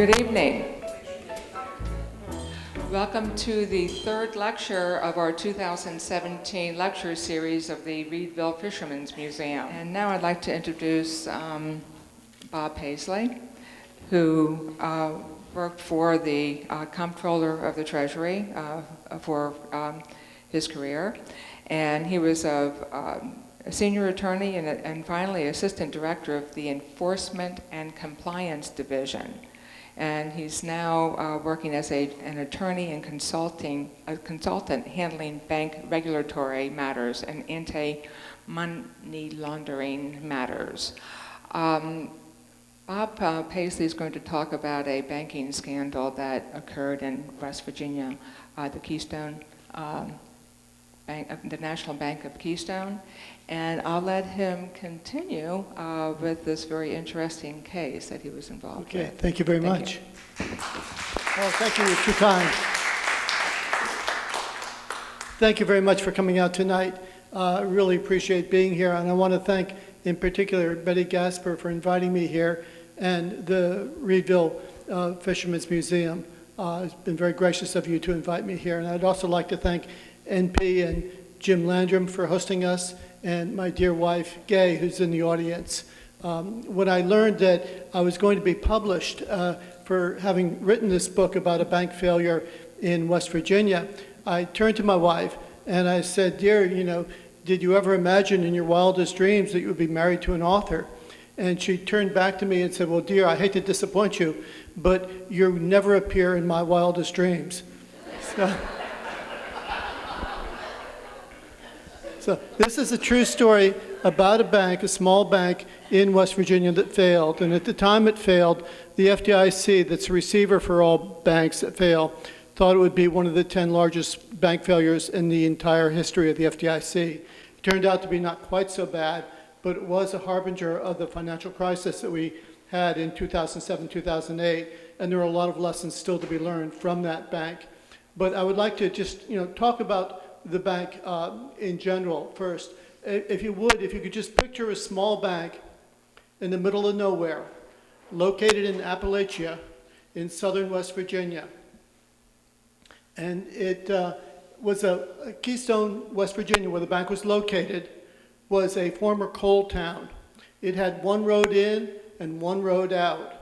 Good evening. Welcome to the third lecture of our 2017 lecture series of the Reedville Fishermen's Museum. And now I'd like to introduce Bob Pasley, who worked for the Comptroller of the Treasury for his career. And he was a senior attorney and finally assistant director of the Enforcement and Compliance Division. And he's now working as an attorney and consultant handling bank regulatory matters and anti-money laundering matters. Bob Pasley is going to talk about a banking scandal that occurred in West Virginia, the Keystone Bank, the National Bank of Keystone. And I'll let him continue with this very interesting case that he was involved with. Okay, thank you very much. Oh, thank you, you're too kind. Thank you very much for coming out tonight. I really appreciate being here, and I want to thank, in particular, Betty Gasper for inviting me here, and the Reedville Fishermen's Museum. It's been very gracious of you to invite me here, and I'd also like to thank NP and Jim Landrum for hosting us, and my dear wife, Gay, who's in the audience. When I learned that I was going to be published for having written this book about a bank failure in West Virginia, I turned to my wife and I said, dear, did you ever imagine in your wildest dreams that you would be married to an author? And she turned back to me and said, well, dear, I hate to disappoint you, but you never appear in my wildest dreams. So this is a true story about a bank, a small bank in West Virginia that failed. And at the time it failed, the FDIC, that's a receiver for all banks that fail, thought it would be one of the 10 largest bank failures in the entire history of the FDIC. It turned out to be not quite so bad, but it was a harbinger of the financial crisis that we had in 2007, 2008. And there are a lot of lessons still to be learned from that bank. But I would like to just talk about the bank in general first. If you could just picture a small bank in the middle of nowhere, located in Appalachia in southern West Virginia. And it was a Keystone, West Virginia, where the bank was located, was a former coal town. It had one road in and one road out.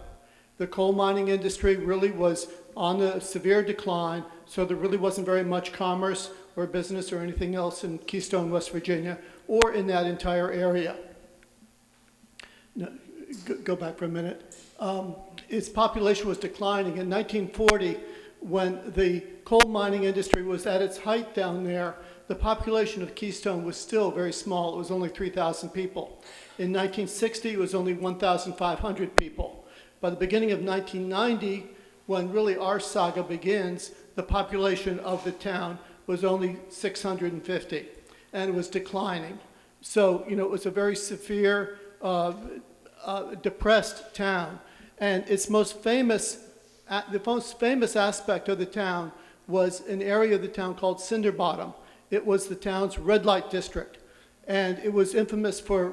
The coal mining industry really was on a severe decline, so there really wasn't very much commerce or business or anything else in Keystone, West Virginia, or in that entire area. No, go back for a minute. Its population was declining. In 1940, when the coal mining industry was at its height down there, the population of Keystone was still very small. It was only 3,000 people. In 1960, it was only 1,500 people. By the beginning of 1990, when really our saga begins, the population of the town was only 650, and it was declining. So, it was a very severe, depressed town. And its the most famous aspect of the town was an area of the town called Cinder Bottom. It was the town's red light district. And it was infamous for,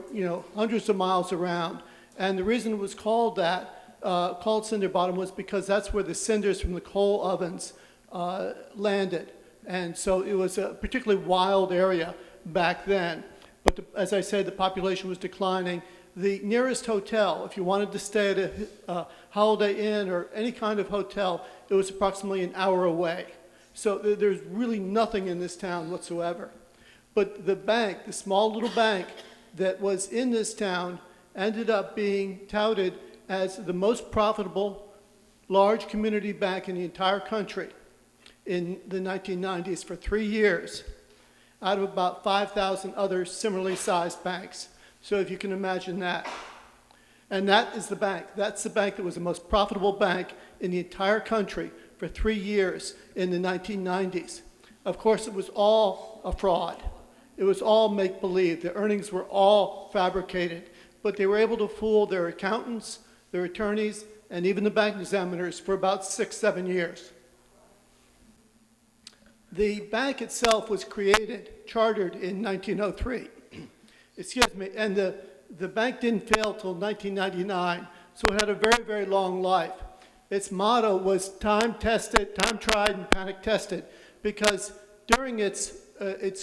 hundreds of miles around. And the reason it was called that, called Cinder Bottom, was because that's where the cinders from the coal ovens landed. And so it was a particularly wild area back then. But as I said, the population was declining. The nearest hotel, if you wanted to stay at a Holiday Inn or any kind of hotel, it was approximately an hour away. So there's really nothing in this town whatsoever. But the bank, the small little bank that was in this town, ended up being touted as the most profitable large community bank in the entire country in the 1990s for 3 years, out of about 5,000 other similarly sized banks. So if you can imagine that. And that is the bank. That's the bank that was the most profitable bank in the entire country for 3 years in the 1990s. Of course, it was all a fraud. It was all make-believe. The earnings were all fabricated. But they were able to fool their accountants, their attorneys, and even the bank examiners for about 6-7 years. The bank itself was chartered in 1903. Excuse me, and the bank didn't fail till 1999, so it had a very, very long life. Its motto was time tested, time tried, and panic tested, because during its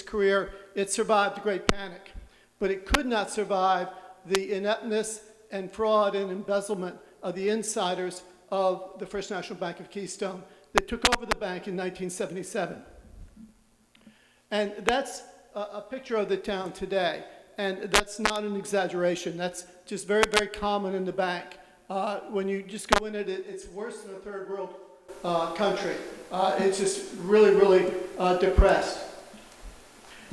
career, it survived the Great Panic, but it could not survive the ineptness and fraud and embezzlement of the insiders of the First National Bank of Keystone that took over the bank in 1977. And that's a picture of the town today. And that's not an exaggeration. That's just very, very common in the bank. When you just go in it, it's worse than a third world country. It's just really, really depressed.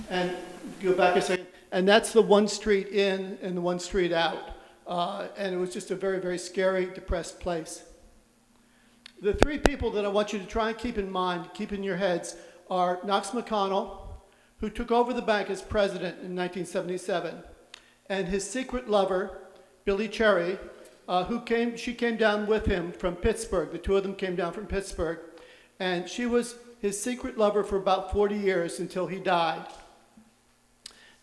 And go back a second. And that's the one street in and the one street out. And it was just a very, very scary, depressed place. The three people that I want you to try and keep in mind, keep in your heads, are Knox McConnell, who took over the bank as president in 1977, and his secret lover, Billy Cherry, she came down with him from Pittsburgh. The two of them came down from Pittsburgh, and she was his secret lover for about 40 years until he died.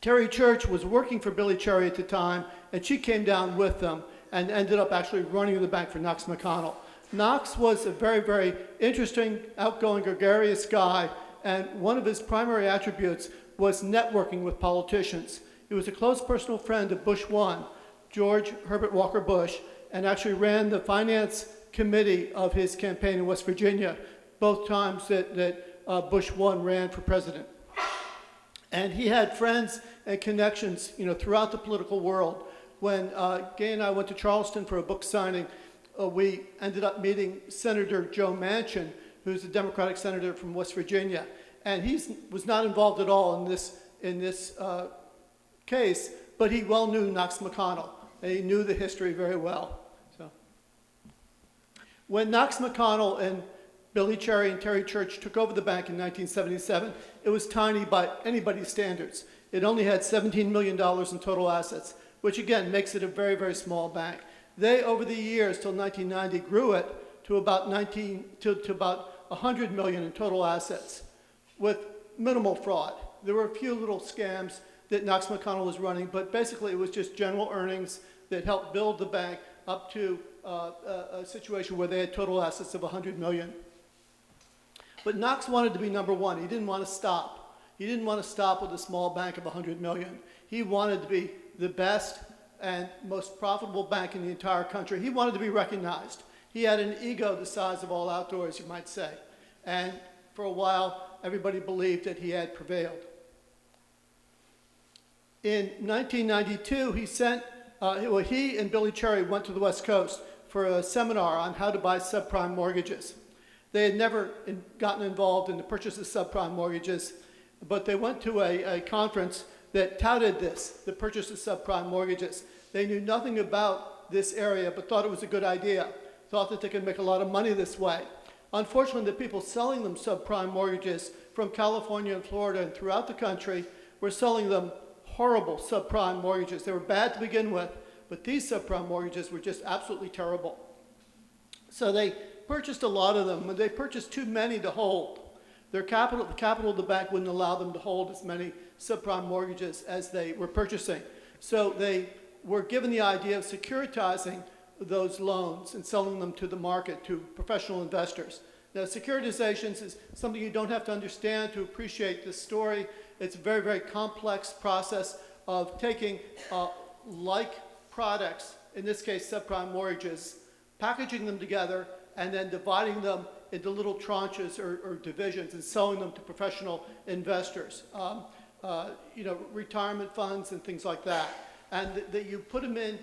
Terry Church was working for Billy Cherry at the time, and she came down with them and ended up actually running the bank for Knox McConnell. Knox was a very, very interesting, outgoing, gregarious guy, and one of his primary attributes was networking with politicians. He was a close personal friend of Bush 1, George Herbert Walker Bush, and actually ran the finance committee of his campaign in West Virginia, both times that Bush 1 ran for president. And he had friends and connections, throughout the political world. When Gay and I went to Charleston for a book signing, we ended up meeting Senator Joe Manchin, who's a Democratic senator from West Virginia. And he was not involved at all in this case, but he well knew Knox McConnell, and he knew the history very well. So, when Knox McConnell and Billy Cherry and Terry Church took over the bank in 1977, it was tiny by anybody's standards. It only had $17 million in total assets, which again makes it a very, very small bank. They, over the years till 1990, grew it to about $100 million in total assets with minimal fraud. There were a few little scams that Knox McConnell was running, but basically it was just general earnings that helped build the bank up to a situation where they had total assets of $100 million. But Knox wanted to be number one. He didn't want to stop. He didn't want to stop with a small bank of $100 million. He wanted to be the best and most profitable bank in the entire country. He wanted to be recognized. He had an ego the size of all outdoors, you might say. And for a while, everybody believed that he had prevailed. In 1992, he and Billy Cherry went to the West Coast for a seminar on how to buy subprime mortgages. They had never gotten involved in the purchase of subprime mortgages, but they went to a conference that touted the purchase of subprime mortgages. They knew nothing about this area, but thought it was a good idea, thought that they could make a lot of money this way. Unfortunately, the people selling them subprime mortgages from California and Florida and throughout the country were selling them horrible subprime mortgages. They were bad to begin with, but these subprime mortgages were just absolutely terrible. So they purchased a lot of them, but they purchased too many to hold. The capital of the bank wouldn't allow them to hold as many subprime mortgages as they were purchasing. So they were given the idea of securitizing those loans and selling them to the market, to professional investors. Now, securitizations is something you don't have to understand to appreciate this story. It's a very, very complex process of taking like products, in this case subprime mortgages, packaging them together, and then dividing them into little tranches or divisions and selling them to professional investors, retirement funds and things like that. And that you put them in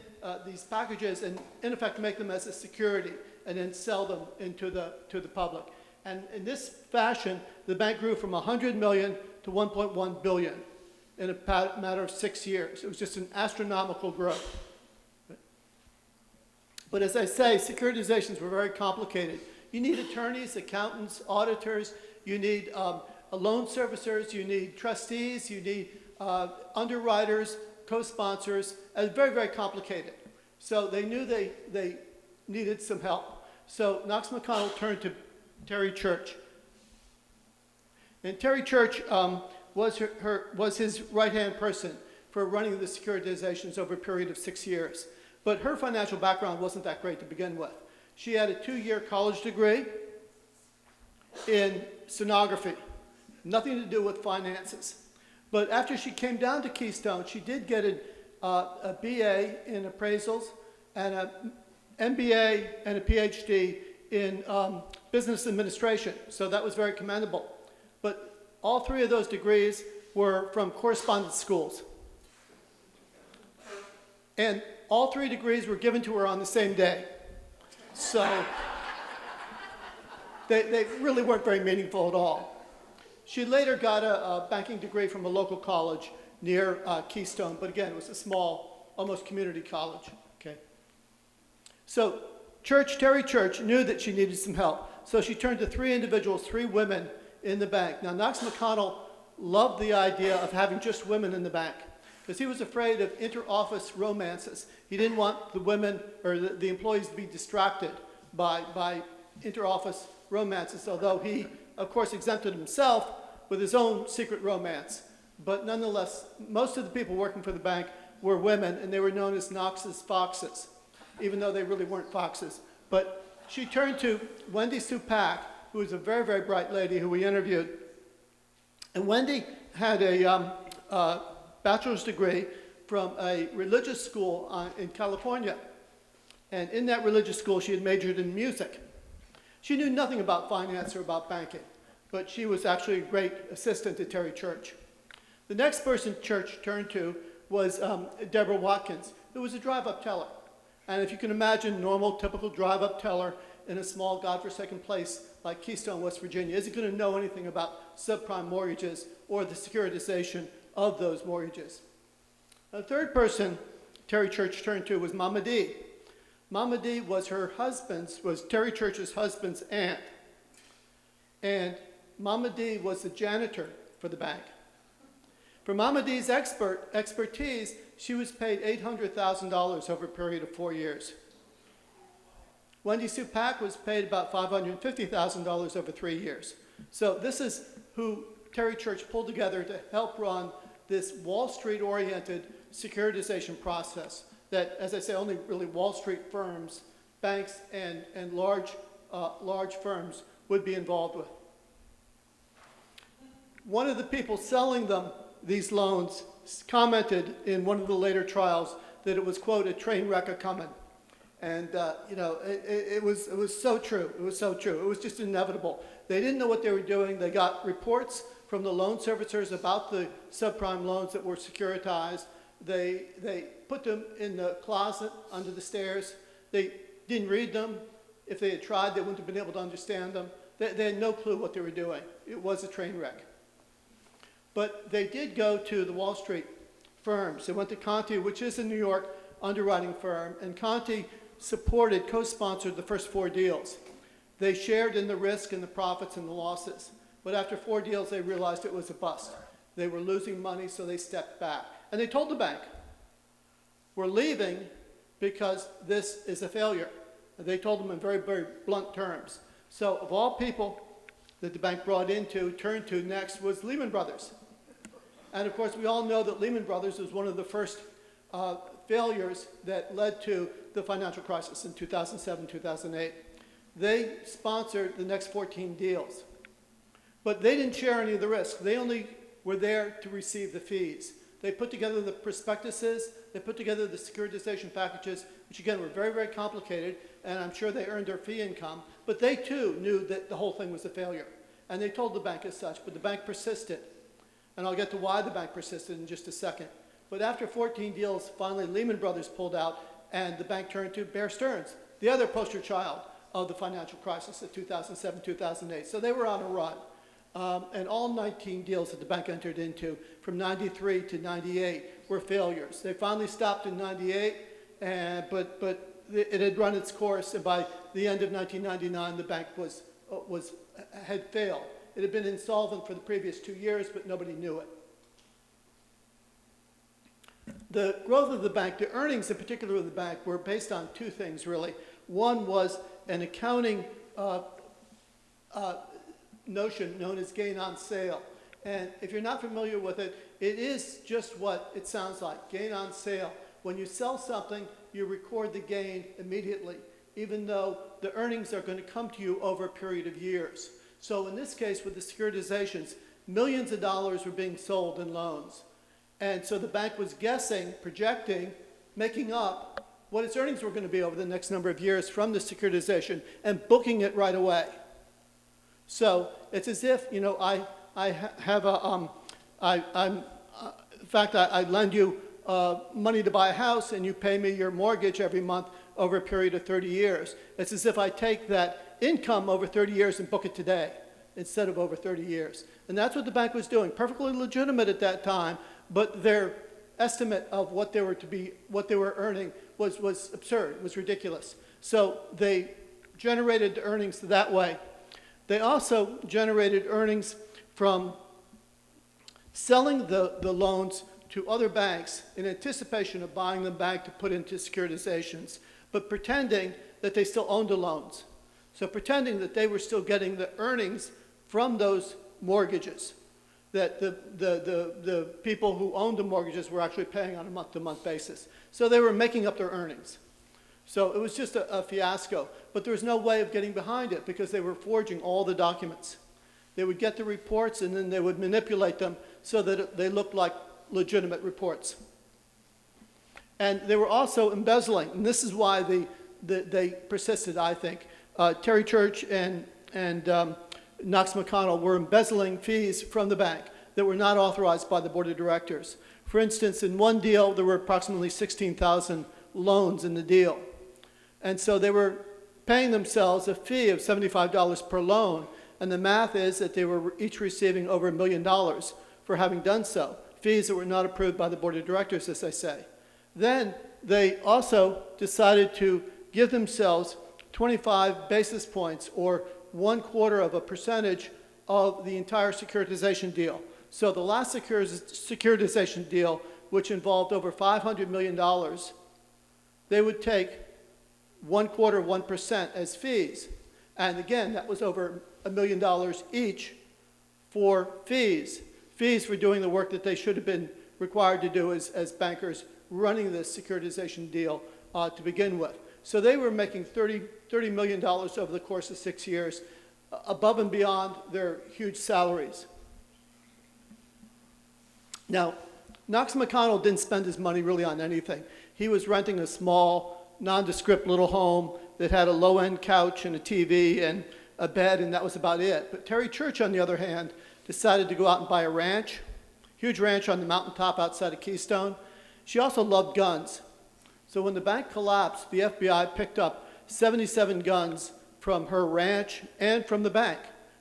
these packages and, in effect, make them as a security and then sell them to the public. And in this fashion, the bank grew from $100 million to $1.1 billion in a matter of 6 years. It was just an astronomical growth. But as I say, securitizations were very complicated. You need attorneys, accountants, auditors. You need loan servicers. You need trustees. You need underwriters, co-sponsors. It's very, very complicated. So they knew they needed some help. So Knox McConnell turned to Terry Church. And Terry Church was his right-hand person for running the securitizations over a period of 6 years. But her financial background wasn't that great to begin with. She had a 2-year college degree in stenography, nothing to do with finances. But after she came down to Keystone, she did get a BA in appraisals and an MBA and a PhD in business administration. So that was very commendable. But all 3 of those degrees were from correspondence schools. And all 3 degrees were given to her on the same day. So they really weren't very meaningful at all. She later got a banking degree from a local college near Keystone, but again, it was a small, almost community college. Okay. So Terry Church knew that she needed some help. So she turned to 3 individuals, 3 women in the bank. Now, Knox McConnell loved the idea of having just women in the bank because he was afraid of inter-office romances. He didn't want the women or the employees to be distracted by inter-office romances, although he, of course, exempted himself with his own secret romance. But nonetheless, most of the people working for the bank were women, and they were known as Knox's foxes, even though they really weren't foxes. But she turned to Wendy Supak, who was a very, very bright lady who we interviewed. And Wendy had a bachelor's degree from a religious school in California. And in that religious school, she had majored in music. She knew nothing about finance or about banking, but she was actually a great assistant to Terry Church. The next person Church turned to was Deborah Watkins, who was a drive-up teller. And if you can imagine, normal, typical drive-up teller in a small, godforsaken place like Keystone, West Virginia, isn't going to know anything about subprime mortgages or the securitization of those mortgages. The third person Terry Church turned to was Mama D. Mama D was Terry Church's husband's aunt. And Mama D was the janitor for the bank. For Mama D's expertise, she was paid $800,000 over a period of 4 years. Wendy Supak was paid about $550,000 over 3 years. So this is who Terry Church pulled together to help run this Wall Street-oriented securitization process that, as I say, only really Wall Street firms, banks, and large firms would be involved with. One of the people selling them these loans commented in one of the later trials that it was, quote, a train wreck a-coming. And, it was so true. It was so true. It was just inevitable. They didn't know what they were doing. They got reports from the loan servicers about the subprime loans that were securitized. They put them in the closet under the stairs. They didn't read them. If they had tried, they wouldn't have been able to understand them. They had no clue what they were doing. It was a train wreck. But they did go to the Wall Street firms. They went to Conti, which is a New York underwriting firm, and Conti co-sponsored the first 4 deals. They shared in the risk and the profits and the losses. But after 4 deals, they realized it was a bust. They were losing money, so they stepped back. And they told the bank, we're leaving because this is a failure. And they told them in very, very blunt terms. So of all people that the bank turned to next was Lehman Brothers. And of course, we all know that Lehman Brothers was one of the first failures that led to the financial crisis in 2007, 2008. They sponsored the next 14 deals. But they didn't share any of the risk. They only were there to receive the fees. They put together the prospectuses, they put together the securitization packages, which again were very, very complicated, and I'm sure they earned their fee income. But they too knew that the whole thing was a failure. And they told the bank as such, but the bank persisted. And I'll get to why the bank persisted in just a second. But after 14 deals, finally Lehman Brothers pulled out, and the bank turned to Bear Stearns, the other poster child of the financial crisis of 2007, 2008. So they were on a run. And all 19 deals that the bank entered into from 93 to 98 were failures. They finally stopped in 98, but it had run its course, and by the end of 1999, the bank had failed. It had been insolvent for the previous 2 years, but nobody knew it. The growth of the bank, the earnings in particular of the bank, were based on 2 things, really. One was an accounting notion known as gain on sale. And if you're not familiar with it, it is just what it sounds like, gain on sale. When you sell something, you record the gain immediately even though the earnings are going to come to you over a period of years. So in this case, with the securitizations, millions of dollars were being sold in loans. And so the bank was guessing, projecting, making up what its earnings were going to be over the next number of years from the securitization and booking it right away. So it's as if, you know, I have a, in fact, I lend you money to buy a house and you pay me your mortgage every month over a period of 30 years. It's as if I take that income over 30 years and book it today instead of over 30 years. And that's what the bank was doing, perfectly legitimate at that time, but their estimate of what they were earning was absurd, was ridiculous. So they generated earnings that way. They also generated earnings from selling the loans to other banks in anticipation of buying them back to put into securitizations, but pretending that they still owned the loans. So pretending that they were still getting the earnings from those mortgages, that the people who owned the mortgages were actually paying on a month-to-month basis. So they were making up their earnings. So it was just a fiasco, but there was no way of getting behind it because they were forging all the documents. They would get the reports and then they would manipulate them so that they looked like legitimate reports. And they were also embezzling, and this is why they persisted, I think. Terry Church and Knox McConnell were embezzling fees from the bank that were not authorized by the board of directors. For instance, in one deal, there were approximately 16,000 loans in the deal. And so they were paying themselves a fee of $75 per loan, and the math is that they were each receiving over $1 million for having done so, fees that were not approved by the board of directors, as I say. Then they also decided to give themselves 25 basis points, or 1/4% of the entire securitization deal. So the last securitization deal, which involved over $500 million, they would take 1/4% as fees. And again, that was over $1 million each for fees. Fees for doing the work that they should have been required to do as bankers running this securitization deal to begin with. So they were making $30 million over the course of 6 years, above and beyond their huge salaries. Now, Knox McConnell didn't spend his money really on anything. He was renting a small, nondescript little home that had a low-end couch and a TV and a bed, and that was about it. But Terry Church, on the other hand, decided to go out and buy a ranch, huge ranch on the mountaintop outside of Keystone. She also loved guns. So when the bank collapsed, the FBI picked up 77 guns from her ranch and from the bank,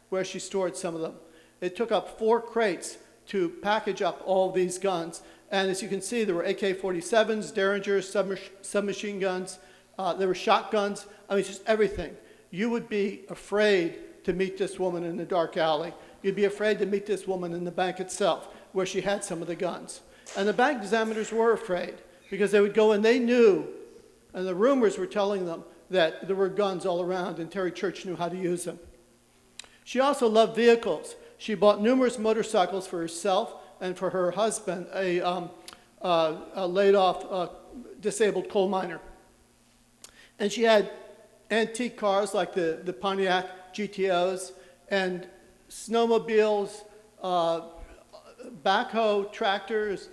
where she stored some of them. It took up 4 crates to package up all these guns. And as you can see, there were AK-47s, Derringers, submachine guns, there were shotguns, I mean, just everything. You would be afraid to meet this woman in the dark alley. You'd be afraid to meet this woman in the bank itself, where she had some of the guns. And the bank examiners were afraid, because they would go and they knew, and the rumors were telling them that there were guns all around, and Terry Church knew how to use them. She also loved vehicles. She bought numerous motorcycles for herself and for her husband, a laid-off disabled coal miner. And she had antique cars like the Pontiac GTOs and snowmobiles, backhoe, tractors,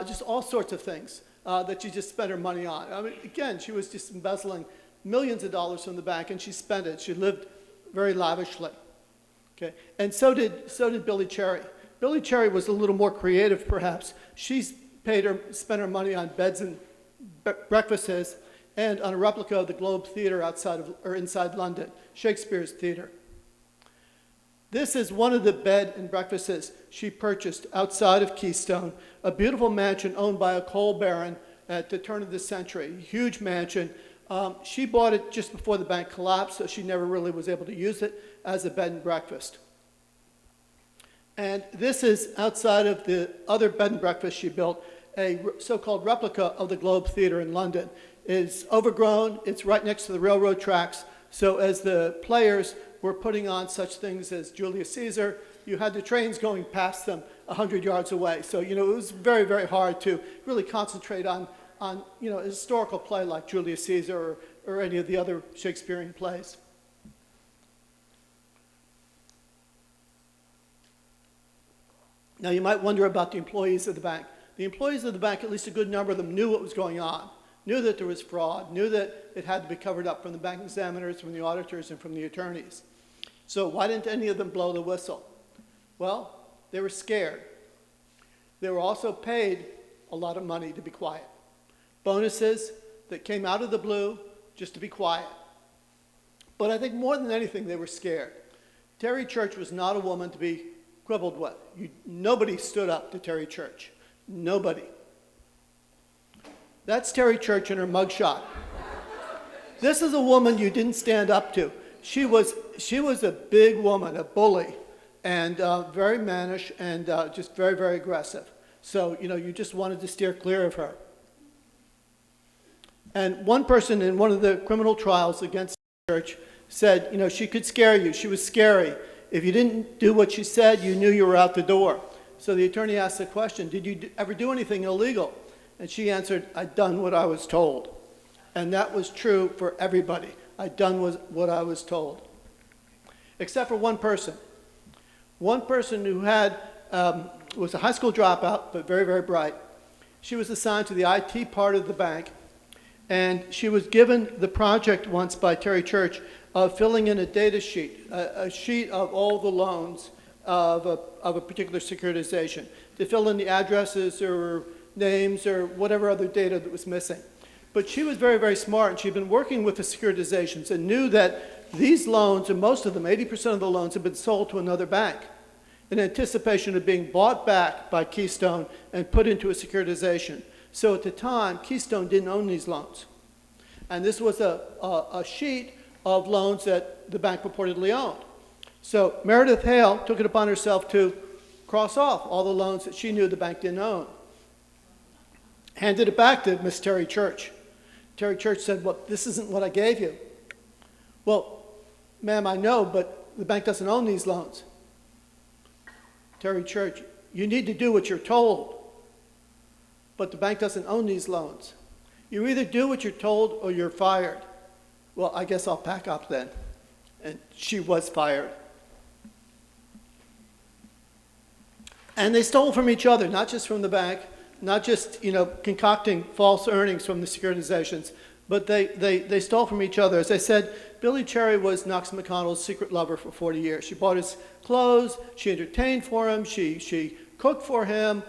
just all sorts of things that she just spent her money on. I mean, again, she was just embezzling millions of dollars from the bank, and she spent it. She lived very lavishly. Okay, and so did Billy Cherry. Billy Cherry was a little more creative, perhaps. She spent her money on beds and breakfasts, and on a replica of the Globe Theatre inside London, Shakespeare's theatre. This is one of the bed and breakfasts she purchased outside of Keystone, a beautiful mansion owned by a coal baron at the turn of the century, a huge mansion. She bought it just before the bank collapsed, so she never really was able to use it as a bed and breakfast. And this is outside of the other bed and breakfast she built, a so-called replica of the Globe Theatre in London. It's overgrown, it's right next to the railroad tracks, so as the players were putting on such things as Julius Caesar, you had the trains going past them 100 yards away. So, you know, it was very, very hard to really concentrate on a historical play like Julius Caesar or or any of the other Shakespearean plays. Now, you might wonder about the employees of the bank. The employees of the bank, at least a good number of them, knew what was going on, knew that there was fraud, knew that it had to be covered up from the bank examiners, from the auditors, and from the attorneys. So why didn't any of them blow the whistle? Well, they were scared. They were also paid a lot of money to be quiet. Bonuses that came out of the blue just to be quiet. But I think more than anything, they were scared. Terry Church was not a woman to be quibbled with. Nobody stood up to Terry Church. Nobody. That's Terry Church in her mugshot. This is a woman you didn't stand up to. She was a big woman, a bully, and very mannish and just very, very aggressive. So, you just wanted to steer clear of her. And one person in one of the criminal trials against the church said, she could scare you. She was scary. If you didn't do what she said, you knew you were out the door. So the attorney asked the question, did you ever do anything illegal? And she answered, I'd done what I was told. And that was true for everybody. I'd done what I was told. Except for one person. One person who was a high school dropout, but very, very bright. She was assigned to the IT part of the bank, and she was given the project once by Terry Church of filling in a data sheet, a sheet of all the loans of a particular securitization, to fill in the addresses or names or whatever other data that was missing. But she was very, very smart, and she'd been working with the securitizations and knew that these loans, and most of them, 80% of the loans, had been sold to another bank in anticipation of being bought back by Keystone and put into a securitization. So at the time, Keystone didn't own these loans. And this was a sheet of loans that the bank purportedly owned. So Meredith Hale took it upon herself to cross off all the loans that she knew the bank didn't own. Handed it back to Miss Terry Church. Terry Church said, well, this isn't what I gave you. Well, ma'am, I know, but the bank doesn't own these loans. Terry Church, you need to do what you're told, but the bank doesn't own these loans. You either do what you're told or you're fired. Well, I guess I'll pack up then. And she was fired. And they stole from each other, not just from the bank, not just, concocting false earnings from the securitizations, but they stole from each other. As I said, Billy Cherry was Knox McConnell's secret lover for 40 years. She bought his clothes, she entertained for him, she cooked for him,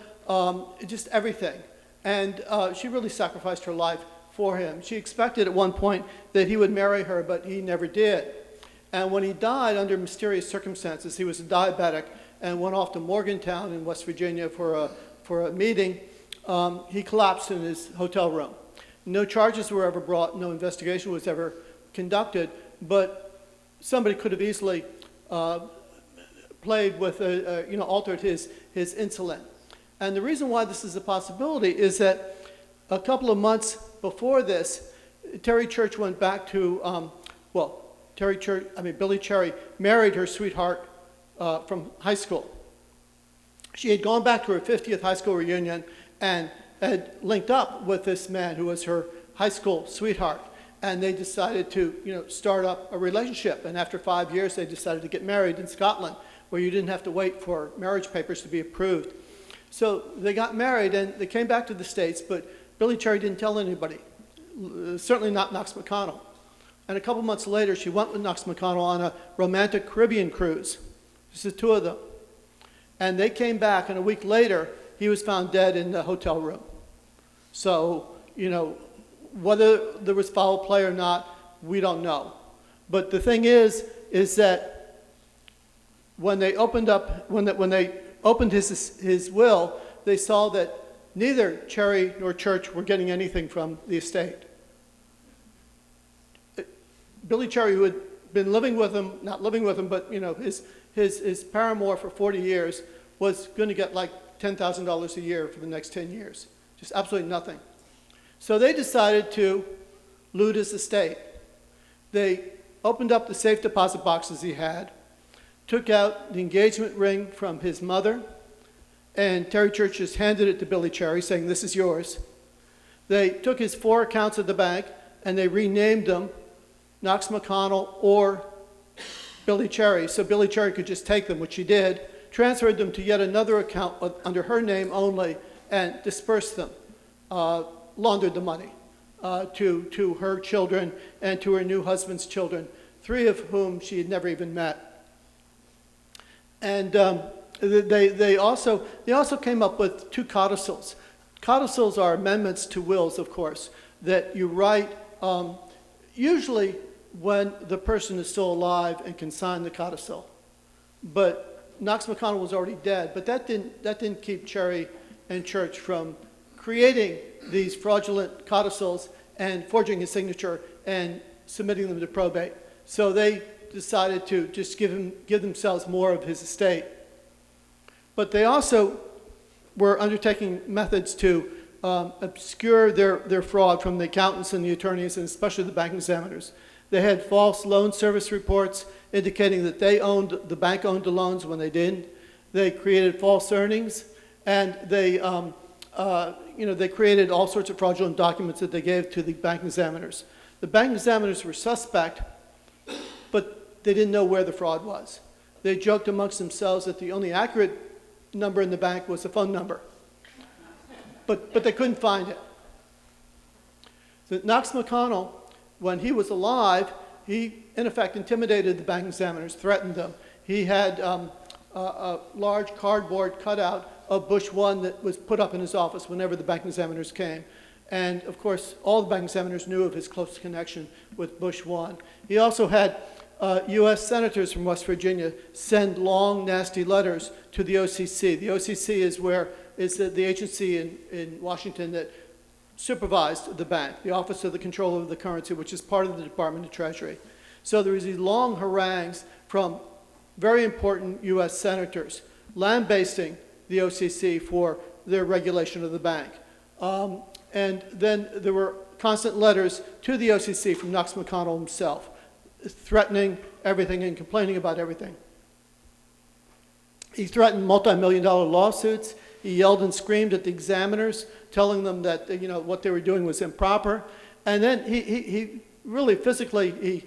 just everything. And she really sacrificed her life for him. She expected at one point that he would marry her, but he never did. And when he died under mysterious circumstances, he was a diabetic and went off to Morgantown in West Virginia for a meeting. He collapsed in his hotel room. No charges were ever brought, no investigation was ever conducted, but somebody could have easily played with, altered his insulin. And the reason why this is a possibility is that a couple of months before this, Terry Church went back to, Billy Cherry married her sweetheart from high school. She had gone back to her 50th high school reunion and had linked up with this man who was her high school sweetheart. And they decided to, start up a relationship. And after 5 years, they decided to get married in Scotland, where you didn't have to wait for marriage papers to be approved. So they got married, and they came back to the States, but Billy Cherry didn't tell anybody, certainly not Knox McConnell. And a couple months later, she went with Knox McConnell on a romantic Caribbean cruise, just the two of them. And they came back, and a week later, he was found dead in the hotel room. So, whether there was foul play or not, we don't know. But the thing is that when they opened his will, they saw that neither Cherry nor Church were getting anything from the estate. Billy Cherry, who had been living with him, not living with him, but his paramour for 40 years, was going to get like $10,000 a year for the next 10 years. Just absolutely nothing. So they decided to loot his estate. They opened up the safe deposit boxes he had, took out the engagement ring from his mother, and Terry Church just handed it to Billy Cherry, saying, "This is yours." They took his 4 accounts at the bank and they renamed them Knox McConnell or Billy Cherry, so Billy Cherry could just take them, which she did, transferred them to yet another account under her name only, and dispersed them, laundered the money to her children and to her new husband's children, 3 of whom she had never even met. And they also came up with 2 codicils. Codicils are amendments to wills, of course, that you write usually when the person is still alive and can sign the codicil. But Knox McConnell was already dead, but that didn't keep Cherry and Church from creating these fraudulent codicils and forging his signature and submitting them to probate. So they decided to just give themselves more of his estate. But they also were undertaking methods to obscure their fraud from the accountants and the attorneys, and especially the bank examiners. They had false loan service reports indicating that the bank owned the loans when they didn't. They created false earnings, and they created all sorts of fraudulent documents that they gave to the bank examiners. The bank examiners were suspect, but they didn't know where the fraud was. They joked amongst themselves that the only accurate number in the bank was the phone number, but they couldn't find it. So Knox McConnell, when he was alive, he in effect intimidated the bank examiners, threatened them. He had a large cardboard cutout of Bush 1 that was put up in his office whenever the bank examiners came. And of course, all the bank examiners knew of his close connection with Bush 1. He also had U.S. senators from West Virginia send long, nasty letters to the OCC. The OCC is the agency in Washington that supervised the bank, the Office of the Controller of the Currency, which is part of the Department of Treasury. So there was these long harangues from very important U.S. senators lambasting the OCC for their regulation of the bank. And then there were constant letters to the OCC from Knox McConnell himself, threatening everything and complaining about everything. He threatened multi-million-dollar lawsuits. He yelled and screamed at the examiners, telling them that what they were doing was improper. And then he really physically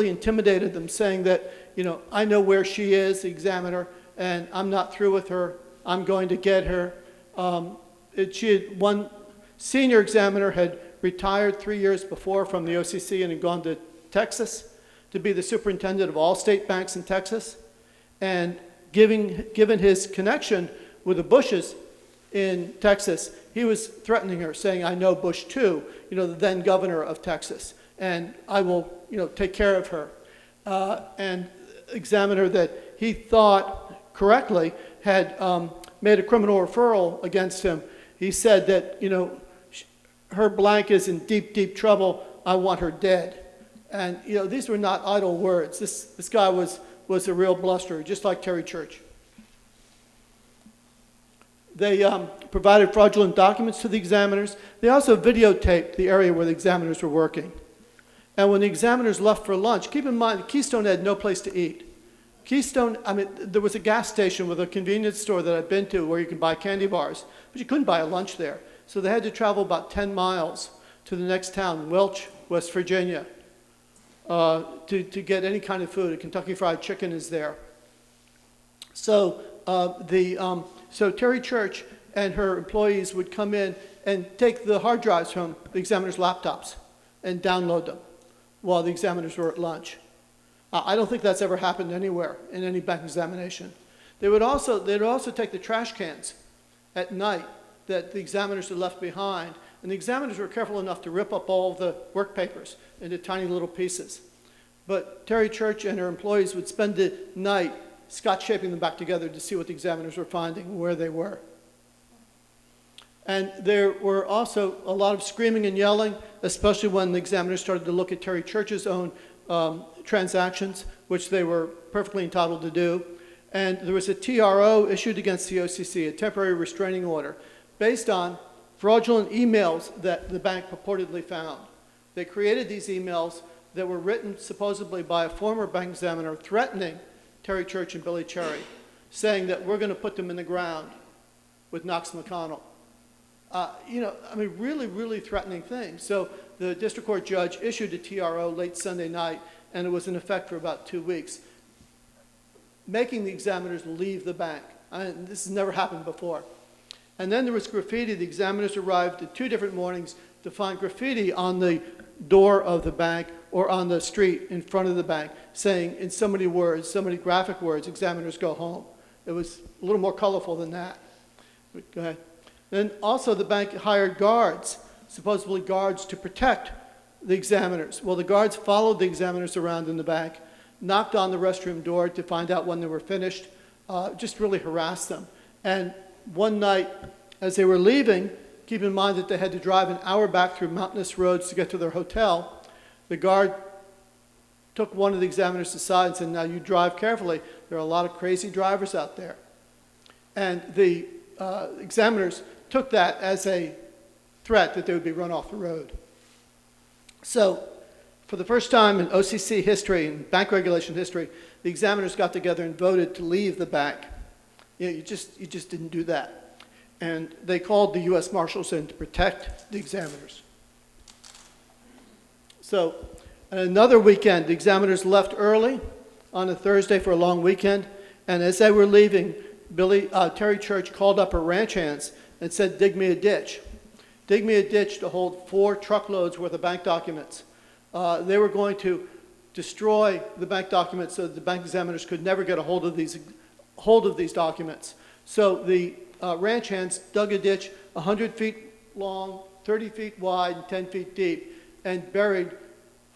intimidated them, saying that I know where she is, the examiner, and I'm not through with her. I'm going to get her. One senior examiner had retired 3 years before from the OCC and had gone to Texas to be the superintendent of all state banks in Texas, and given his connection with the Bushes in Texas, he was threatening her, saying, I know Bush too, the then governor of Texas, and I will take care of her. And examiner that he thought correctly had made a criminal referral against him. He said that her blank is in deep, deep trouble. I want her dead. And these were not idle words. This guy was a real blusterer, just like Terry Church. They provided fraudulent documents to the examiners. They also videotaped the area where the examiners were working. And when the examiners left for lunch, keep in mind, Keystone had no place to eat. Keystone, there was a gas station with a convenience store that I'd been to where you could buy candy bars, but you couldn't buy a lunch there. So they had to travel about 10 miles to the next town, Welch, West Virginia, to get any kind of food. Kentucky Fried Chicken is there. So so Terry Church and her employees would come in and take the hard drives from the examiners' laptops and download them while the examiners were at lunch. I don't think that's ever happened anywhere in any bank examination. They'd also take the trash cans at night that the examiners had left behind, and the examiners were careful enough to rip up all the work papers into tiny little pieces. But Terry Church and her employees would spend the night scotch-shaping them back together to see what the examiners were finding and where they were. And there were also a lot of screaming and yelling, especially when the examiners started to look at Terry Church's own transactions, which they were perfectly entitled to do. And there was a TRO issued against the OCC, a temporary restraining order, based on fraudulent emails that the bank purportedly found. They created these emails that were written supposedly by a former bank examiner threatening Terry Church and Billy Cherry, saying that we're going to put them in the ground with Knox McConnell. Really, really threatening things. So the district court judge issued a TRO late Sunday night, and it was in effect for about 2 weeks, making the examiners leave the bank. This has never happened before. And then there was graffiti. The examiners arrived at 2 different mornings to find graffiti on the door of the bank or on the street in front of the bank saying in so many words, so many graphic words, examiners go home. It was a little more colorful than that. Go ahead. Then also the bank hired guards, supposedly guards to protect the examiners. Well, the guards followed the examiners around in the bank, knocked on the restroom door to find out when they were finished, just really harassed them. And one night, as they were leaving, keep in mind that they had to drive an hour back through mountainous roads to get to their hotel, the guard took one of the examiners aside and said, now you drive carefully. There are a lot of crazy drivers out there. And the examiners took that as a threat that they would be run off the road. So for the first time in OCC history and bank regulation history, the examiners got together and voted to leave the bank. You just didn't do that. And they called the U.S. Marshals in to protect the examiners. So another weekend, the examiners left early on a Thursday for a long weekend, and as they were leaving, Terry Church called up her ranch hands and said, dig me a ditch. Dig me a ditch to hold 4 truckloads worth of bank documents. They were going to destroy the bank documents so that the bank examiners could never get a hold of these documents. So the ranch hands dug a ditch 100 feet long, 30 feet wide, and 10 feet deep, and buried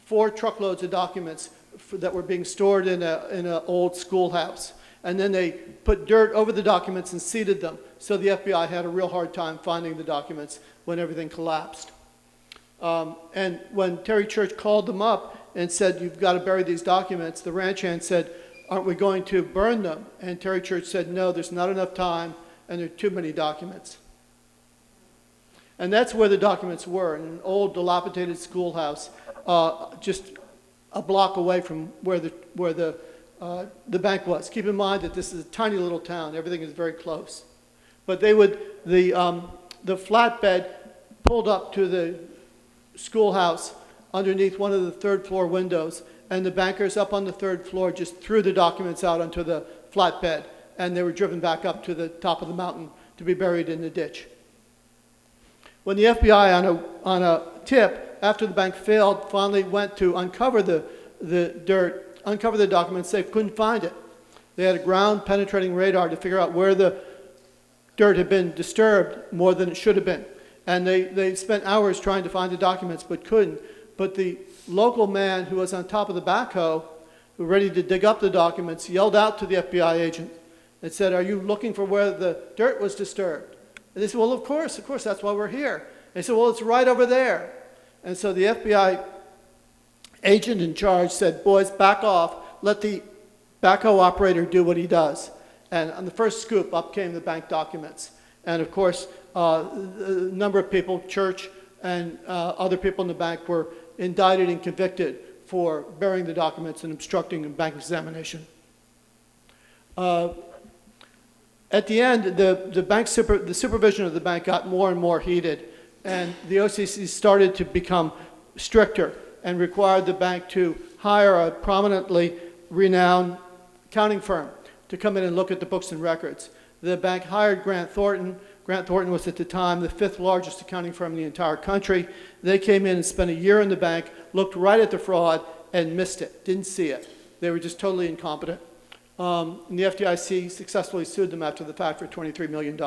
4 truckloads of documents that were being stored in an old schoolhouse. And then they put dirt over the documents and seeded them. So the FBI had a real hard time finding the documents when everything collapsed. And when Terry Church called them up and said, you've got to bury these documents, the ranch hand said, aren't we going to burn them? And Terry Church said, no, there's not enough time, and there are too many documents. And that's where the documents were, in an old dilapidated schoolhouse, just a block away from where the bank was. Keep in mind that this is a tiny little town. Everything is very close. But the flatbed pulled up to the schoolhouse underneath one of the 3rd floor windows, and the bankers up on the 3rd floor just threw the documents out onto the flatbed, and they were driven back up to the top of the mountain to be buried in the ditch. When the FBI, on a tip, after the bank failed, finally went to uncover the documents, they couldn't find it. They had a ground-penetrating radar to figure out where the dirt had been disturbed more than it should have been. And they spent hours trying to find the documents, but couldn't. But the local man who was on top of the backhoe, who was ready to dig up the documents, yelled out to the FBI agent and said, are you looking for where the dirt was disturbed? And they said, well, of course, that's why we're here. And they said, well, it's right over there. And so the FBI agent in charge said, boys, back off. Let the backhoe operator do what he does. And on the first scoop, up came the bank documents. And of course, a number of people, Church and other people in the bank, were indicted and convicted for burying the documents and obstructing a bank examination. At the end, the supervision of the bank got more and more heated, and the OCC started to become stricter and required the bank to hire a prominently renowned accounting firm to come in and look at the books and records. The bank hired Grant Thornton. Grant Thornton was at the time the 5th largest accounting firm in the entire country. They came in and spent a year in the bank, looked right at the fraud, and missed it, didn't see it. They were just totally incompetent. And the FDIC successfully sued them after the fact for $23 million.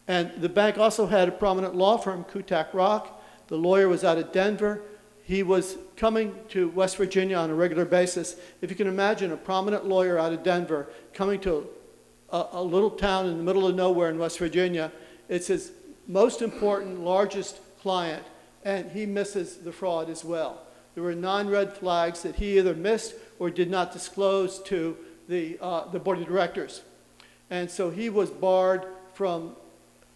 And the bank also had a prominent law firm, Kutak Rock. The lawyer was out of Denver. He was coming to West Virginia on a regular basis. If you can imagine a prominent lawyer out of Denver coming to a little town in the middle of nowhere in West Virginia, it's his most important, largest client, and he misses the fraud as well. There were 9 red flags that he either missed or did not disclose to the board of directors. And so he was barred from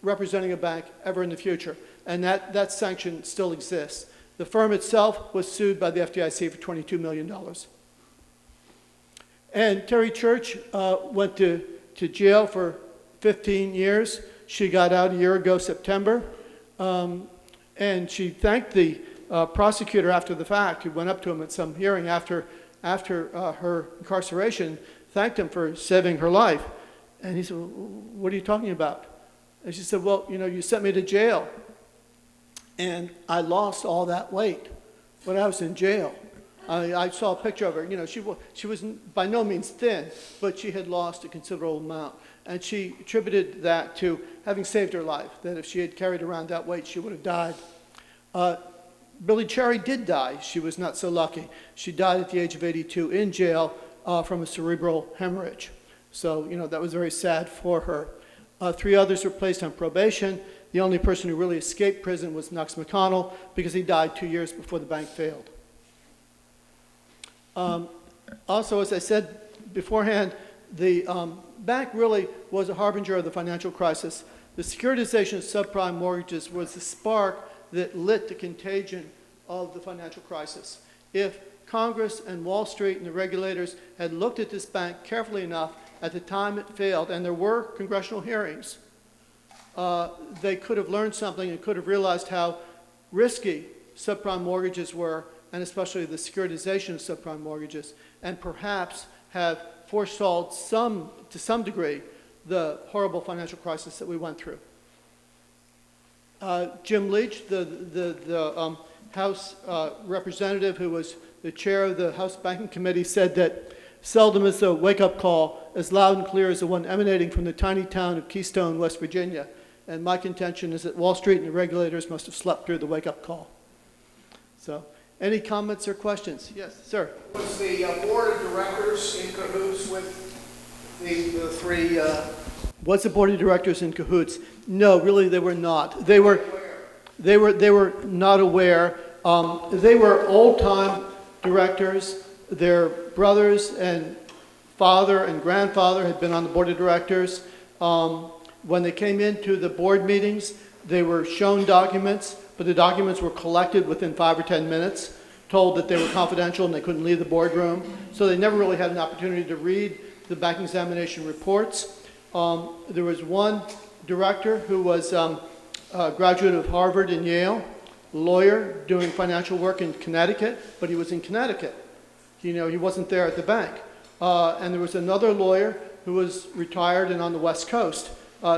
representing a bank ever in the future. And that sanction still exists. The firm itself was sued by the FDIC for $22 million. And Terry Church went to jail for 15 years. She got out a year ago, September. And she thanked the prosecutor after the fact, who went up to him at some hearing after her incarceration, thanked him for saving her life. And he said, well, what are you talking about? And she said, well, you sent me to jail, and I lost all that weight when I was in jail. I saw a picture of her. She was by no means thin, but she had lost a considerable amount. And she attributed that to having saved her life, that if she had carried around that weight, she would have died. Billy Cherry did die. She was not so lucky. She died at the age of 82 in jail from a cerebral hemorrhage. So, that was very sad for her. 3 others were placed on probation. The only person who really escaped prison was Knox McConnell, because he died 2 years before the bank failed. Also, as I said beforehand, the bank really was a harbinger of the financial crisis. The securitization of subprime mortgages was the spark that lit the contagion of the financial crisis. If Congress and Wall Street and the regulators had looked at this bank carefully enough at the time it failed, and there were congressional hearings, they could have learned something and could have realized how risky subprime mortgages were, and especially the securitization of subprime mortgages, and perhaps have forestalled to some degree, the horrible financial crisis that we went through. Jim Leach, the House representative who was the chair of the House Banking Committee, said that seldom is a wake-up call as loud and clear as the one emanating from the tiny town of Keystone, West Virginia. And my contention is that Wall Street and the regulators must have slept through the wake-up call. So, any comments or questions? Yes, sir. Was the board of directors in cahoots with the 3? Was the board of directors in cahoots? No, really, they were not. They were not aware. They were old-time directors. Their brothers and father and grandfather had been on the board of directors. When they came into the board meetings, they were shown documents, but the documents were collected within 5 or 10 minutes, told that they were confidential and they couldn't leave the boardroom. So they never really had an opportunity to read the bank examination reports. There was one director who was a graduate of Harvard and Yale, lawyer doing financial work in Connecticut, but he was in Connecticut. He wasn't there at the bank. And there was another lawyer who was retired and on the West Coast.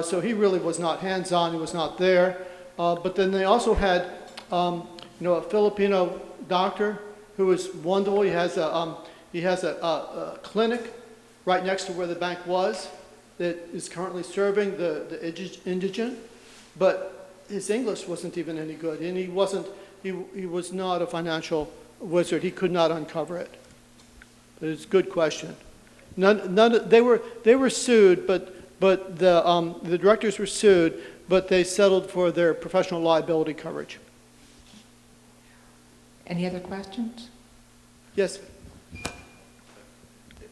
So he really was not hands-on, he was not there. But then they also had, a Filipino doctor who was wonderful. He has a clinic right next to where the bank was that is currently serving the indigent. But his English wasn't even any good, and he was not a financial wizard. He could not uncover it. But it's a good question. They were sued, but the directors were sued, but they settled for their professional liability coverage. Any other questions? Yes.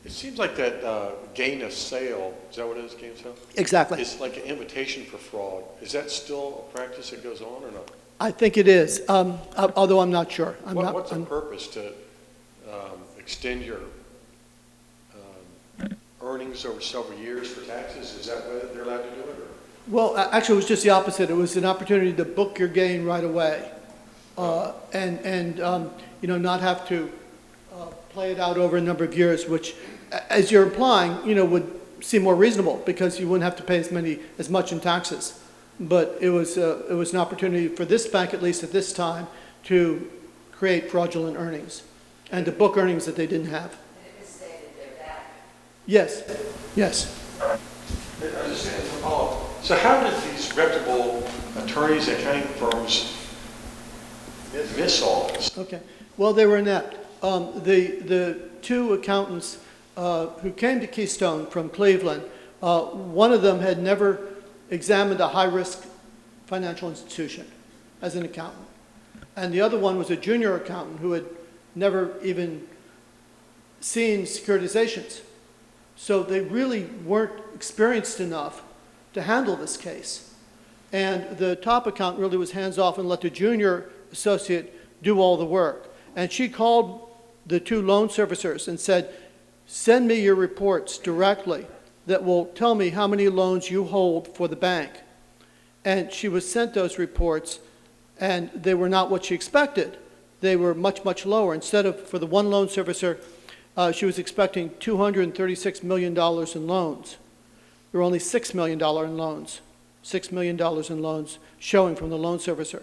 It seems like that gain of sale, is that what it is, gain of sale? Exactly. It's like an invitation for fraud. Is that still a practice that goes on or not? I think it is, although I'm not sure. What's the purpose to extend your earnings over several years for taxes? Is that why they're allowed to do it? Or? Well, actually, it was just the opposite. It was an opportunity to book your gain right away, and not have to play it out over a number of years, which, as you're implying, would seem more reasonable because you wouldn't have to pay as much in taxes. But it was an opportunity for this bank, at least at this time, to create fraudulent earnings and to book earnings that they didn't have. And it was stated they're back. Yes. I just had a follow-up. So how did these reputable attorneys and accounting firms miss all this? Okay. Well, they were inept. The 2 accountants who came to Keystone from Cleveland, one of them had never examined a high-risk financial institution as an accountant. And the other one was a junior accountant who had never even seen securitizations. So they really weren't experienced enough to handle this case. And the top accountant really was hands-off and let the junior associate do all the work. And she called the 2 loan servicers and said, send me your reports directly that will tell me how many loans you hold for the bank. And she was sent those reports And they were not what she expected. They were much, much lower. Instead of, for the one loan servicer, she was expecting $236 million in loans. There were only $6 million in loans. $6 million in loans showing from the loan servicer.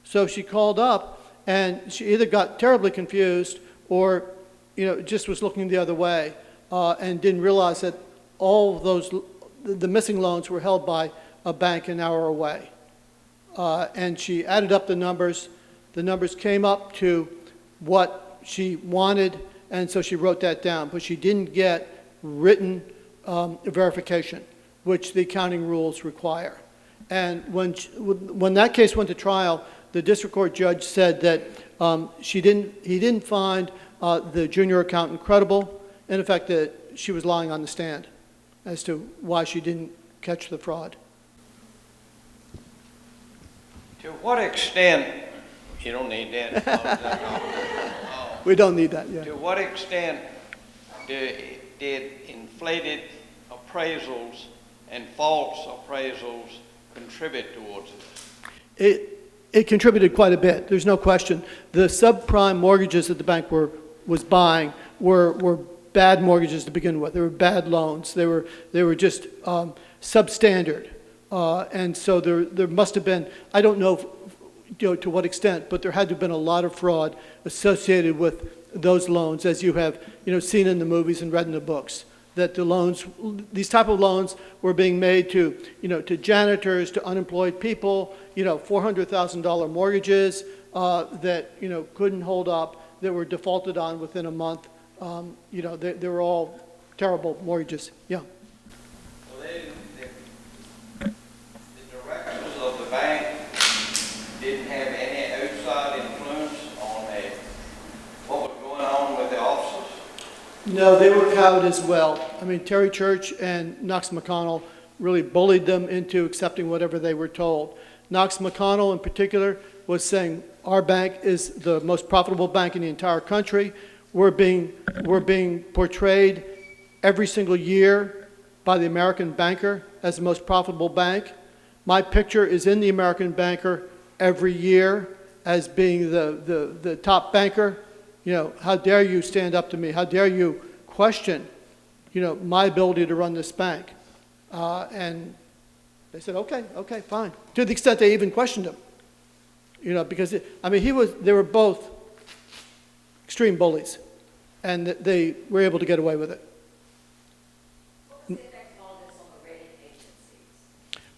So she called up, and she either got terribly confused or, just was looking the other way and didn't realize that all of those, the missing loans were held by a bank an hour away. And she added up the numbers. The numbers came up to what she wanted, and so she wrote that down. But she didn't get written verification, which the accounting rules require. And when that case went to trial, the district court judge said that he didn't find the junior accountant credible, and in fact that she was lying on the stand as to why she didn't catch the fraud. To what extent, you don't need that. We don't need that, yeah. To what extent did inflated appraisals and false appraisals contribute towards it? It contributed quite a bit. There's no question. The subprime mortgages that the bank was buying were bad mortgages to begin with. They were bad loans. They were just substandard, and so there must have been, I don't know to what extent, but there had to have been a lot of fraud associated with those loans, as you have seen in the movies and read in the books. That the loans, these type of loans, were being made to to janitors, to unemployed people, $400,000 mortgages that couldn't hold up, that were defaulted on within a month. They were all terrible mortgages. Yeah. Well, the directors of the bank didn't have any outside influence on what was going on with the officers? No, they were cowed as well. I mean, Terry Church and Knox McConnell really bullied them into accepting whatever they were told. Knox McConnell in particular was saying, our bank is the most profitable bank in the entire country. We're being portrayed every single year by the American Banker as the most profitable bank. My picture is in the American Banker every year as being the top banker. How dare you stand up to me? How dare you question, my ability to run this bank? And they said, okay, fine. To the extent they even questioned him, because they were both extreme bullies, and they were able to get away with it. What was the effect of all this on the rating agencies?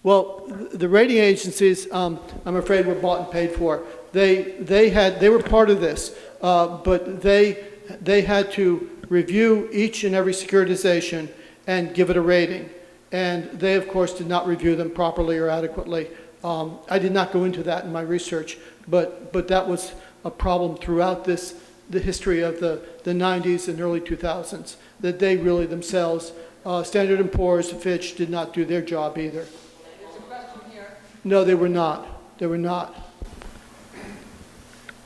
Well, the rating agencies, I'm afraid, were bought and paid for. They were part of this, but they had to review each and every securitization and give it a rating. And they, of course, did not review them properly or adequately. I did not go into that in my research, but that was a problem throughout the history of the 90s and early 2000s, that they really themselves, Standard & Poor's, Fitch, did not do their job either. There's a question here. No, they were not. They were not.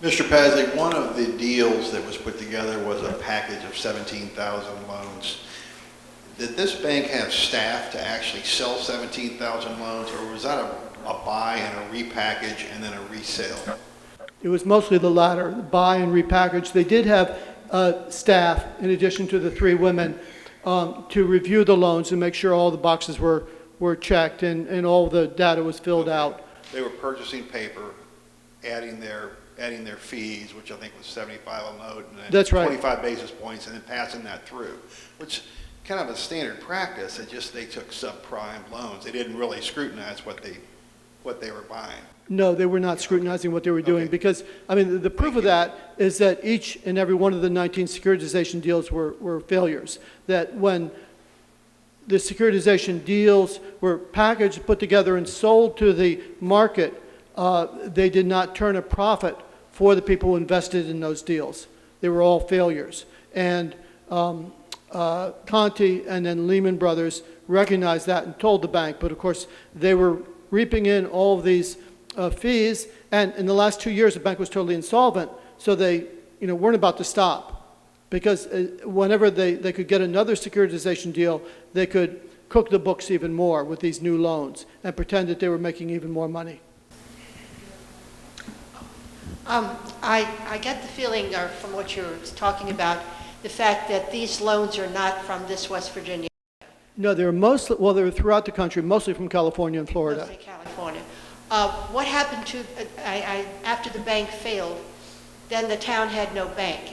Mr. Pasley, one of the deals that was put together was a package of 17,000 loans. Did this bank have staff to actually sell 17,000 loans, or was that a buy and a repackage and then a resale? It was mostly the latter, buy and repackage. They did have staff, in addition to the 3 women, to review the loans and make sure all the boxes were checked and all the data was filled out. They were purchasing paper, adding their fees, which I think was 75 a note, and then That's right. 25 basis points, and then passing that through, which kind of a standard practice. They took subprime loans. They didn't really scrutinize what they were buying. No, they were not scrutinizing what they were doing, Okay. because, the proof of that is that each and every one of the 19 securitization deals were failures. That when the securitization deals were packaged, put together, and sold to the market, they did not turn a profit for the people who invested in those deals. They were all failures. And Conti and then Lehman Brothers recognized that and told the bank, but of course they were reaping in all of these fees, and in the last 2 years the bank was totally insolvent, so they weren't about to stop, because whenever they could get another securitization deal, they could cook the books even more with these new loans and pretend that they were making even more money. I get the feeling from what you're talking about, the fact that these loans are not from this West Virginia, No, they're mostly, well, they're throughout the country, mostly from California and Florida. mostly California. What happened to, after the bank failed, then the town had no bank.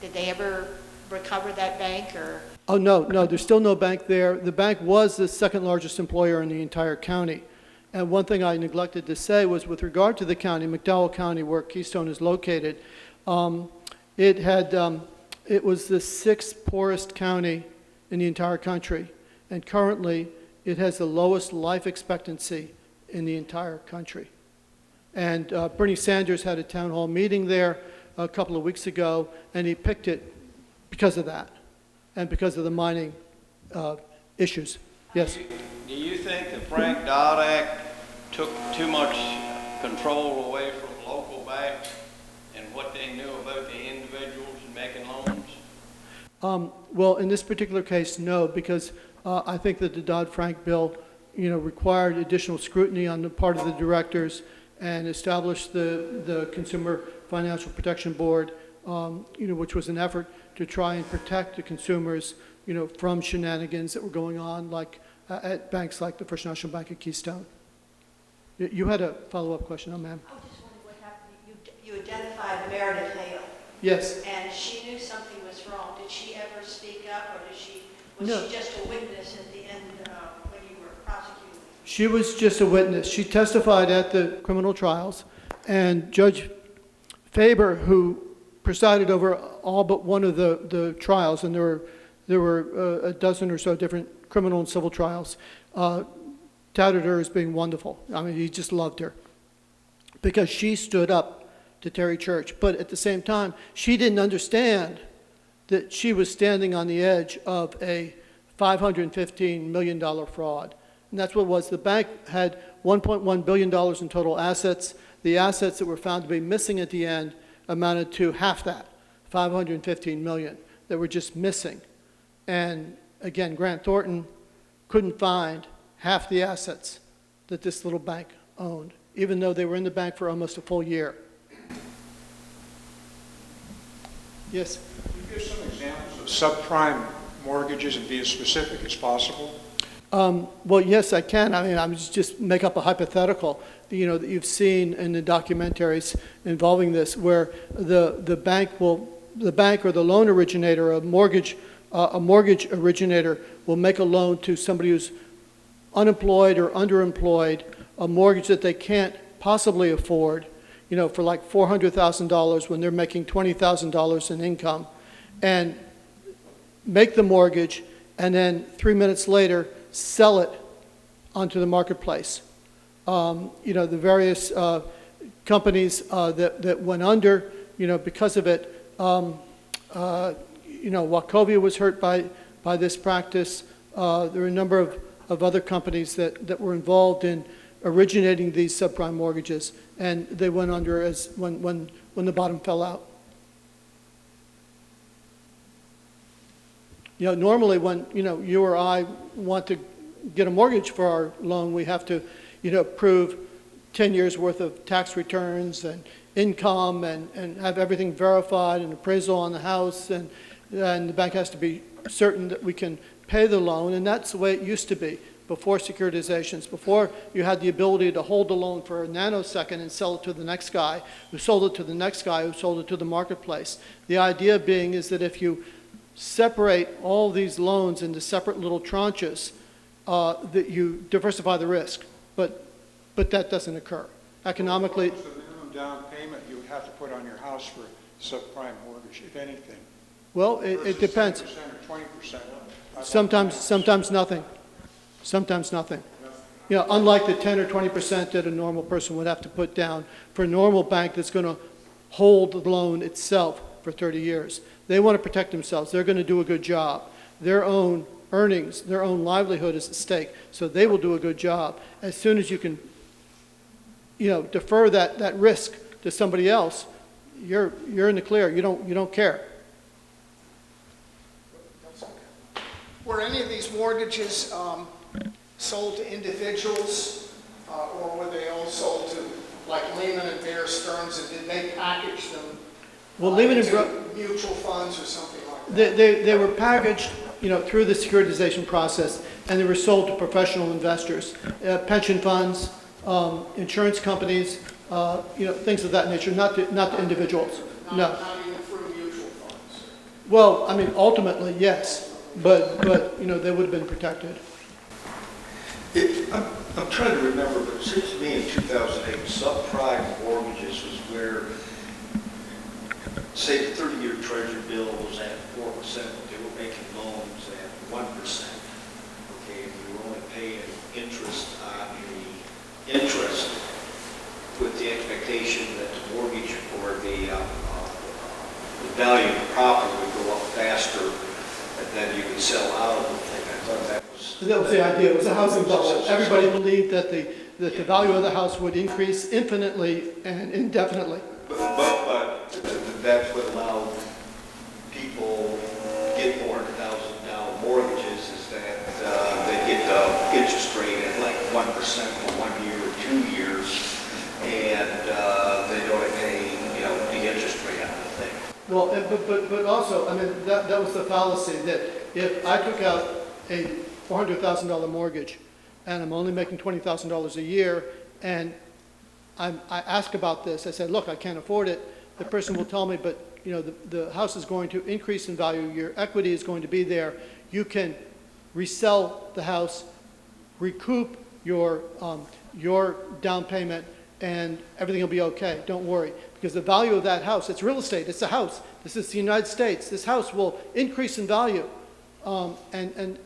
Did they ever recover that bank, or? Oh, no, there's still no bank there. The bank was the second largest employer in the entire county. And one thing I neglected to say was with regard to the county, McDowell County, where Keystone is located, it was the sixth poorest county in the entire country. And currently, it has the lowest life expectancy in the entire country. And Bernie Sanders had a town hall meeting there a couple of weeks ago, and he picked it because of that and because of the mining issues. Yes? Do you think the Frank Dodd Act took too much control away from local banks and what they knew about the individuals making loans? Well, in this particular case, no, because I think that the Dodd-Frank bill, required additional scrutiny on the part of the directors and established the Consumer Financial Protection Board, which was an effort to try and protect the consumers, from shenanigans that were going on, like at banks like the First National Bank at Keystone. You had a follow-up question, ma'am? I was just wondering what happened. You identified Meredith Hale, Yes. and she knew something was wrong. Did she ever speak up, or was No. she just a witness at the end when you were prosecuting? She was just a witness. She testified at the criminal trials, and Judge Faber, who presided over all but one of the trials, and there were a dozen or so different criminal and civil trials, touted her as being wonderful. I mean, he just loved her because she stood up to Terry Church. But at the same time, she didn't understand that she was standing on the edge of a $515 million fraud. And that's what it was. The bank had $1.1 billion in total assets. The assets that were found to be missing at the end amounted to half that, $515 million, that were just missing. And again, Grant Thornton couldn't find half the assets that this little bank owned, even though they were in the bank for almost a full year. Yes? Can you give some examples of subprime mortgages and be as specific as possible? Well, yes, I can. I mean, I'm just make up a hypothetical, that you've seen in the documentaries involving this, where the bank or the loan originator, a mortgage originator will make a loan to somebody who's unemployed or underemployed, a mortgage that they can't possibly afford, for like $400,000 when they're making $20,000 in income, and make the mortgage, and then 3 minutes later sell it onto the marketplace. The various companies that went under, because of it. Wachovia was hurt by this practice. There were a number of other companies that were involved in originating these subprime mortgages, and they went under as when the bottom fell out. Normally when you or I want to get a mortgage for our loan, we have to prove 10 years worth of tax returns and income and have everything verified and appraisal on the house, and the bank has to be certain that we can pay the loan, and that's the way it used to be before securitizations, before you had the ability to hold the loan for a nanosecond and sell it to the next guy, who sold it to the next guy, who sold it to the marketplace. The idea being is that if you separate all these loans into separate little tranches, that you diversify the risk, but that doesn't occur. Economically, What was the minimum down payment you would have to put on your house for subprime mortgage, if anything? well, it depends. 10% or 20%? Sometimes nothing. Sometimes nothing. Unlike the 10 or 20% that a normal person would have to put down for a normal bank that's going to hold the loan itself for 30 years. They want to protect themselves. They're going to do a good job. Their own earnings, their own livelihood is at stake, so they will do a good job. As soon as you can, defer that risk to somebody else, you're in the clear. You don't care. Were any of these mortgages sold to individuals, or were they all sold to like Lehman and Bear Stearns, and did they package them? Well, Lehman and into Bro- mutual funds or something like that? They were packaged, through the securitization process, and they were sold to professional investors, pension funds, insurance companies, things of that nature, not to individuals. No. Not even through mutual funds. Well, I mean, ultimately, yes, but they would have been protected. I'm trying to remember, but it seems to me in 2008, subprime mortgages was where, say, the 30-year treasury bill was at 4%, but they were making loans at 1%. Okay, and you were only paying interest on the interest with the expectation that the mortgage or the value of the property would go up faster, and then you could sell out of the thing. I thought that was the idea. It was a housing bubble. Everybody believed that the value of the house would increase infinitely and indefinitely. But that's what allowed people get $400,000 mortgages is that they get the interest rate at like 1% for 1 year or 2 years, and they don't pay the interest rate on the thing. Well, but also, I mean, that was the fallacy that if I took out a $400,000 mortgage and I'm only making $20,000 a year, and I ask about this, I said, look, I can't afford it. The person will tell me, but the house is going to increase in value. Your equity is going to be there. You can resell the house, recoup your down payment, and everything will be okay. Don't worry. Because the value of that house, it's real estate, it's a house. This is the United States. This house will increase in value. And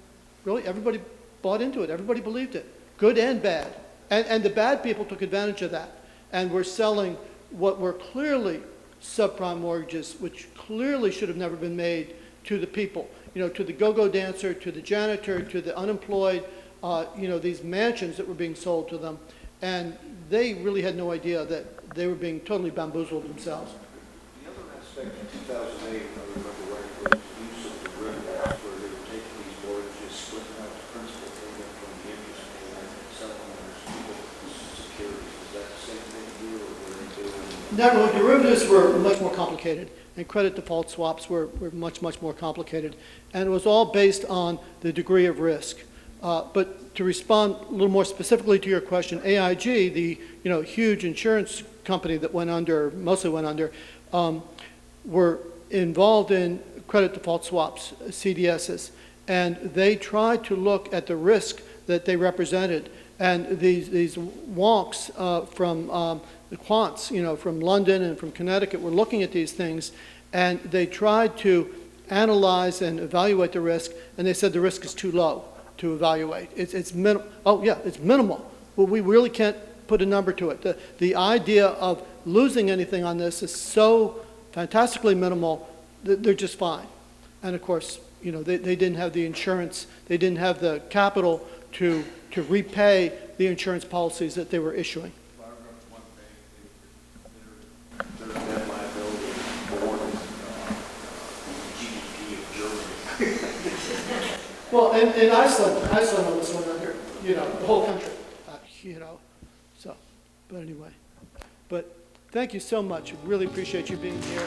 really, everybody bought into it. Everybody believed it, good and bad. And the bad people took advantage of that and were selling what were clearly subprime mortgages, which clearly should have never been made to the people, to the go-go dancer, to the janitor, to the unemployed, these mansions that were being sold to them. And they really had no idea that they were being totally bamboozled themselves. The other aspect in 2008, if I remember right, was the use of derivatives, where they would take these mortgages, splitting out the principal payment from the interest payment, and selling them as securities. Is that the same thing here, or were they doing? No, derivatives were much more complicated, and credit default swaps were much, much more complicated. And it was all based on the degree of risk. But to respond a little more specifically to your question, AIG, the huge insurance company that mostly went under, were involved in credit default swaps, CDSs, and they tried to look at the risk that they represented. And these wonks from the quants, from London and from Connecticut, were looking at these things, and they tried to analyze and evaluate the risk, and they said the risk is too low to evaluate. It's minimal. Oh yeah, it's minimal. Well, we really can't put a number to it. The idea of losing anything on this is so fantastically minimal that they're just fine. And of course, they didn't have the insurance, they didn't have the capital to repay the insurance policies that they were issuing. Their net liability more than GDP of Germany. Well, in Iceland almost went under, the whole country, so, but anyway. But thank you so much. Really appreciate you being here.